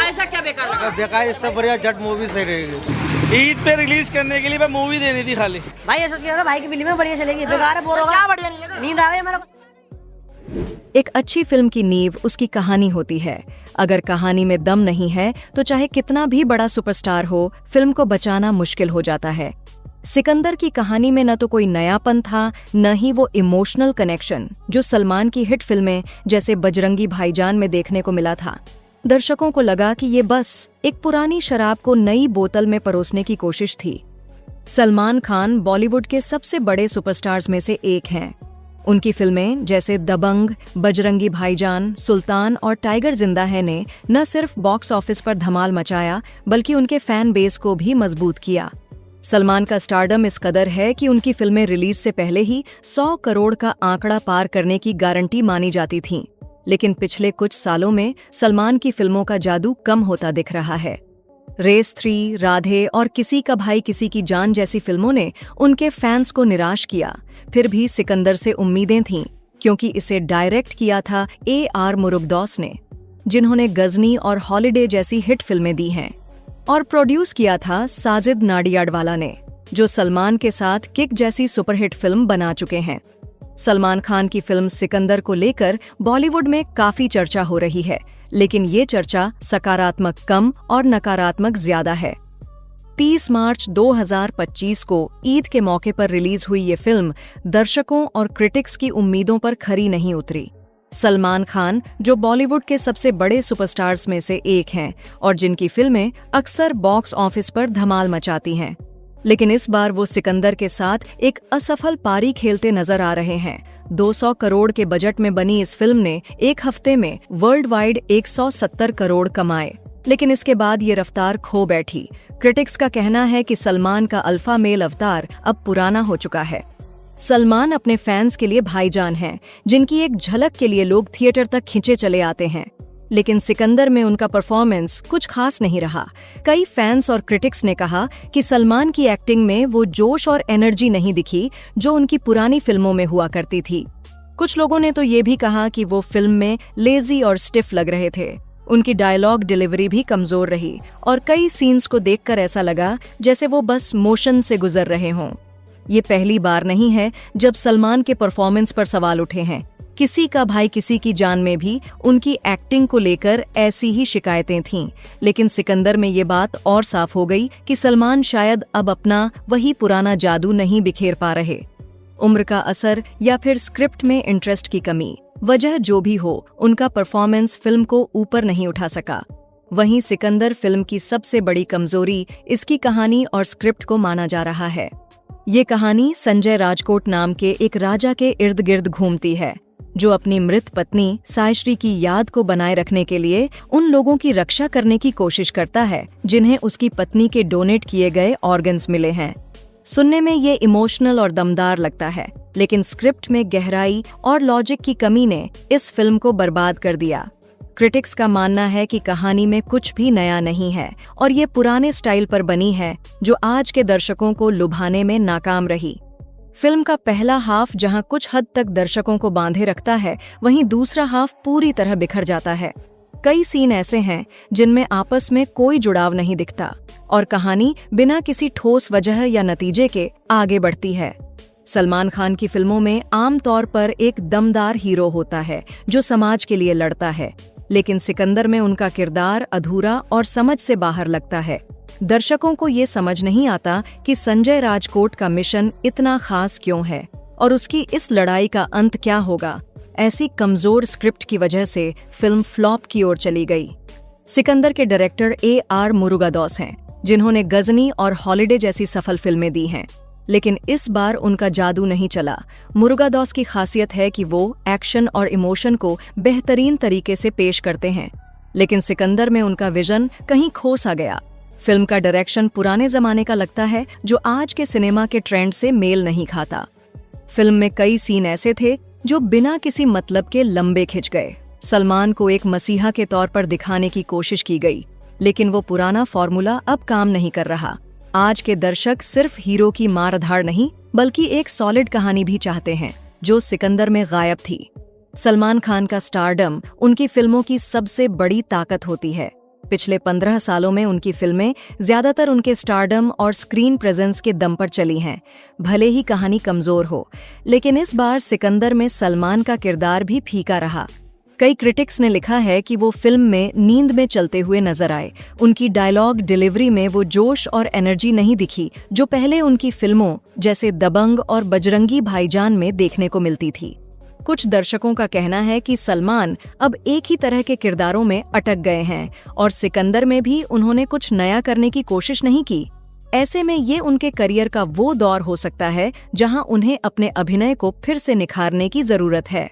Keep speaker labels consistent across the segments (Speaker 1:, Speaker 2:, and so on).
Speaker 1: ऐसा क्या बेकार लगा?
Speaker 2: बेकार, इससे बढ़िया जट मूवी सही रहेगी।
Speaker 3: ईद पे रिलीज करने के लिए मूवी देनी थी खाली।
Speaker 4: भाई ये सोच के भाई की फिल्म बढ़िया चलेगी, बेकार है, बोर होगा।
Speaker 1: क्या बढ़िया नहीं लगा?
Speaker 4: नींद आ गई मेरे को।
Speaker 5: एक अच्छी फिल्म की नींव उसकी कहानी होती है। अगर कहानी में दम नहीं है तो चाहे कितना भी बड़ा सुपरस्टार हो, फिल्म को बचाना मुश्किल हो जाता है। सिकंदर की कहानी में न तो कोई नयापन था, न ही वो इमोशनल कनेक्शन जो सलमान की हिट फिल्में जैसे बजरंगी भाईजान में देखने को मिला था। दर्शकों को लगा कि ये बस एक पुरानी शराब को नई बोतल में परोसने की कोशिश थी। सलमान खान बॉलीवुड के सबसे बड़े सुपरस्टार्स में से एक हैं। उनकी फिल्में जैसे दबंग, बजरंगी भाईजान, सुल्तान और टाइगर जिंदा है ने न सिर्फ बॉक्स ऑफिस पर धमाल मचाया बल्कि उनके फैन बेस को भी मजबूत किया। सलमान का स्टारडम इस कदर है कि उनकी फिल्में रिलीज से पहले ही 100 करोड़ का आंकड़ा पार करने की गारंटी मानी जाती थीं। लेकिन पिछले कुछ सालों में सलमान की फिल्मों का जादू कम होता दिख रहा है। रेस 3, राधे और किसी का भाई किसी की जान जैसी फिल्मों ने उनके फैंस को निराश किया। फिर भी सिकंदर से उम्मीदें थीं, क्योंकि इसे डायरेक्ट किया था AR मुरुगदौस ने, जिन्होंने गजनी और हॉलिडे जैसी हिट फिल्में दी हैं, और प्रोड्यूस किया था साजिद नाडियाडवाला ने, जो सलमान के साथ किक जैसी सुपरहिट फिल्म बना चुके हैं। सलमान खान की फिल्म सिकंदर को लेकर बॉलीवुड में काफी चर्चा हो रही है, लेकिन ये चर्चा सकारात्मक कम और नकारात्मक ज्यादा है। 30 मार्च 2025 को ईद के मौके पर रिलीज हुई ये फिल्म दर्शकों और क्रिटिक्स की उम्मीदों पर खरी नहीं उतरी। सलमान खान, जो बॉलीवुड के सबसे बड़े सुपरस्टार्स में से एक हैं और जिनकी फिल्में अक्सर बॉक्स ऑफिस पर धमाल मचाती हैं, लेकिन इस बार वो सिकंदर के साथ एक असफल पारी खेलते नजर आ रहे हैं। 200 करोड़ के बजट में बनी इस फिल्म ने एक हफ्ते में वर्ल्ड वाइड 170 करोड़ कमाए, लेकिन इसके बाद ये रफ्तार खो बैठी। क्रिटिक्स का कहना है कि सलमान का अल्फा मेल अवतार अब पुराना हो चुका है। सलमान अपने फैंस के लिए भाईजान हैं, जिनकी एक झलक के लिए लोग थिएटर तक खिंचे चले आते हैं, लेकिन सिकंदर में उनका परफॉर्मेंस कुछ खास नहीं रहा। कई फैंस और क्रिटिक्स ने कहा कि सलमान की एक्टिंग में वो जोश और एनर्जी नहीं दिखी जो उनकी पुरानी फिल्मों में हुआ करती थी। कुछ लोगों ने तो ये भी कहा कि वो फिल्म में लेजी और स्टिफ लग रहे थे। उनकी डायलॉग डिलीवरी भी कमजोर रही और कई सीन्स को देखकर ऐसा लगा जैसे वो बस मोशन से गुजर रहे हों। ये पहली बार नहीं है जब सलमान के परफॉर्मेंस पर सवाल उठे हैं। किसी का भाई किसी की जान में भी उनकी एक्टिंग को लेकर ऐसी ही शिकायतें थीं, लेकिन सिकंदर में ये बात और साफ हो गई कि सलमान शायद अब अपना वही पुराना जादू नहीं बिखेर पा रहे। उम्र का असर या फिर स्क्रिप्ट में इंटरेस्ट की कमी, वजह जो भी हो, उनका परफॉर्मेंस फिल्म को ऊपर नहीं उठा सका। वहीं सिकंदर फिल्म की सबसे बड़ी कमजोरी इसकी कहानी और स्क्रिप्ट को माना जा रहा है। ये कहानी संजय राजकोट नाम के एक राजा के इर्द गिर्द घूमती है, जो अपनी मृत पत्नी सायश्री की याद को बनाए रखने के लिए उन लोगों की रक्षा करने की कोशिश करता है जिन्हें उसकी पत्नी के डोनेट किए गए ऑर्गन्स मिले हैं। सुनने में ये इमोशनल और दमदार लगता है, लेकिन स्क्रिप्ट में गहराई और लॉजिक की कमी ने इस फिल्म को बर्बाद कर दिया। क्रिटिक्स का मानना है कि कहानी में कुछ भी नया नहीं है और ये पुराने स्टाइल पर बनी है, जो आज के दर्शकों को लुभाने में नाकाम रही। फिल्म का पहला हाफ जहां कुछ हद तक दर्शकों को बांधे रखता है, वहीं दूसरा हाफ पूरी तरह बिखर जाता है। कई सीन ऐसे हैं जिनमें आपस में कोई जुड़ाव नहीं दिखता और कहानी बिना किसी ठोस वजह या नतीजे के आगे बढ़ती है। सलमान खान की फिल्मों में आमतौर पर एक दमदार हीरो होता है जो समाज के लिए लड़ता है, लेकिन सिकंदर में उनका किरदार अधूरा और समझ से बाहर लगता है। दर्शकों को ये समझ नहीं आता कि संजय राजकोट का मिशन इतना खास क्यों है और उसकी इस लड़ाई का अंत क्या होगा। ऐसी कमजोर स्क्रिप्ट की वजह से फिल्म फ्लॉप की ओर चली गई। सिकंदर के डायरेक्टर AR मुरुगदौस हैं, जिन्होंने गजनी और हॉलिडे जैसी सफल फिल्में दी हैं, लेकिन इस बार उनका जादू नहीं चला। मुरुगदौस की खासियत है कि वो एक्शन और इमोशन को बेहतरीन तरीके से पेश करते हैं, लेकिन सिकंदर में उनका विजन कहीं खो सा गया। फिल्म का डायरेक्शन पुराने जमाने का लगता है, जो आज के सिनेमा के ट्रेंड से मेल नहीं खाता। फिल्म में कई सीन ऐसे थे जो बिना किसी मतलब के लंबे खिंच गए। सलमान को एक मसीहा के तौर पर दिखाने की कोशिश की गई, लेकिन वो पुराना फॉर्मूला अब काम नहीं कर रहा। आज के दर्शक सिर्फ हीरो की मार-धाड़ नहीं, बल्कि एक सॉलिड कहानी भी चाहते हैं, जो सिकंदर में गायब थी। सलमान खान का स्टारडम उनकी फिल्मों की सबसे बड़ी ताकत होती है। पिछले 15 सालों में उनकी फिल्में ज्यादातर उनके स्टारडम और स्क्रीन प्रेजेंस के दम पर चली हैं, भले ही कहानी कमजोर हो। लेकिन इस बार सिकंदर में सलमान का किरदार भी फीका रहा। कई क्रिटिक्स ने लिखा है कि वो फिल्म में नींद में चलते हुए नजर आए। उनकी डायलॉग डिलीवरी में वो जोश और एनर्जी नहीं दिखी जो पहले उनकी फिल्मों जैसे दबंग और बजरंगी भाईजान में देखने को मिलती थी। कुछ दर्शकों का कहना है कि सलमान अब एक ही तरह के किरदारों में अटक गए हैं और सिकंदर में भी उन्होंने कुछ नया करने की कोशिश नहीं की। ऐसे में ये उनके करियर का वो दौर हो सकता है जहां उन्हें अपने अभिनय को फिर से निखारने की जरूरत है।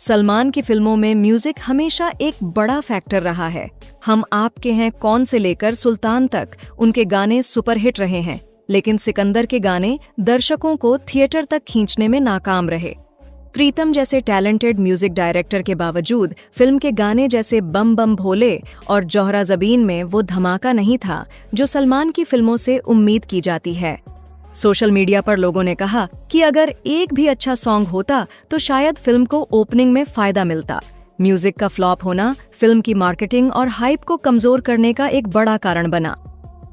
Speaker 5: सलमान की फिल्मों में म्यूजिक हमेशा एक बड़ा फैक्टर रहा है। हम आपके हैं कौन से लेकर सुल्तान तक उनके गाने सुपरहिट रहे हैं, लेकिन सिकंदर के गाने दर्शकों को थिएटर तक खींचने में नाकाम रहे। प्रीतम जैसे टैलेंटेड म्यूजिक डायरेक्टर के बावजूद फिल्म के गाने जैसे बम बम भोले और जोहरा ज़बीन में वो धमाका नहीं था जो सलमान की फिल्मों से उम्मीद की जाती है। सोशल मीडिया पर लोगों ने कहा कि अगर एक भी अच्छा सॉन्ग होता तो शायद फिल्म को ओपनिंग में फायदा मिलता। म्यूजिक का फ्लॉप होना फिल्म की मार्केटिंग और हाइप को कमजोर करने का एक बड़ा कारण बना।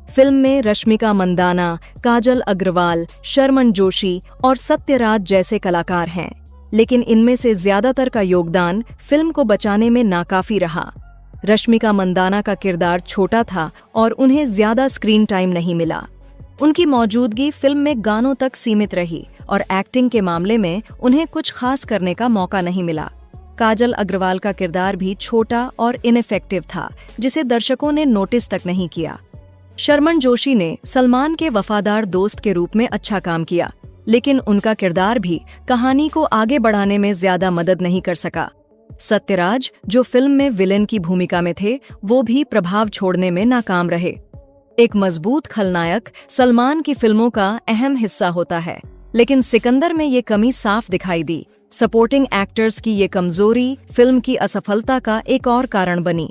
Speaker 5: फिल्म में रश्मिका मंदाना, काजल अग्रवाल, शर्मन जोशी और सत्यराज जैसे कलाकार हैं, लेकिन इनमें से ज्यादातर का योगदान फिल्म को बचाने में नाकाफी रहा। रश्मिका मंदाना का किरदार छोटा था और उन्हें ज्यादा स्क्रीन टाइम नहीं मिला। उनकी मौजूदगी फिल्म में गानों तक सीमित रही और एक्टिंग के मामले में उन्हें कुछ खास करने का मौका नहीं मिला। काजल अग्रवाल का किरदार भी छोटा और इनफेक्टिव था, जिसे दर्शकों ने नोटिस तक नहीं किया। शर्मन जोशी ने सलमान के वफादार दोस्त के रूप में अच्छा काम किया, लेकिन उनका किरदार भी कहानी को आगे बढ़ाने में ज्यादा मदद नहीं कर सका। सत्यराज, जो फिल्म में विलेन की भूमिका में थे, वो भी प्रभाव छोड़ने में नाकाम रहे। एक मजबूत खलनायक सलमान की फिल्मों का अहम हिस्सा होता है, लेकिन सिकंदर में ये कमी साफ दिखाई दी। सपोर्टिंग एक्टर्स की ये कमजोरी फिल्म की असफलता का एक और कारण बनी।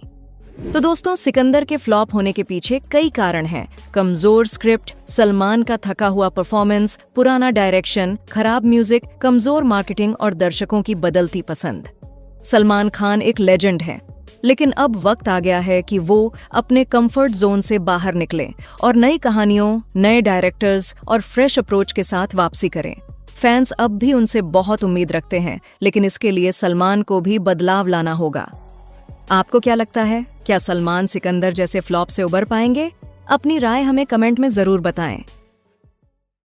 Speaker 5: तो दोस्तों, सिकंदर के फ्लॉप होने के पीछे कई कारण हैं। कमजोर स्क्रिप्ट, सलमान का थका हुआ परफॉर्मेंस, पुराना डायरेक्शन, खराब म्यूजिक, कमजोर मार्केटिंग और दर्शकों की बदलती पसंद। सलमान खान एक लेजेंड हैं, लेकिन अब वक्त आ गया है कि वो अपने कंफर्ट जोन से बाहर निकलें और नई कहानियों, नए डायरेक्टर्स और फ्रेश अप्रोच के साथ वापसी करें। फैंस अब भी उनसे बहुत उम्मीद रखते हैं, लेकिन इसके लिए सलमान को भी बदलाव लाना होगा। आपको क्या लगता है, क्या सलमान सिकंदर जैसे फ्लॉप से उबर पाएंगे? अपनी राय हमें कमेंट में जरूर बताएं।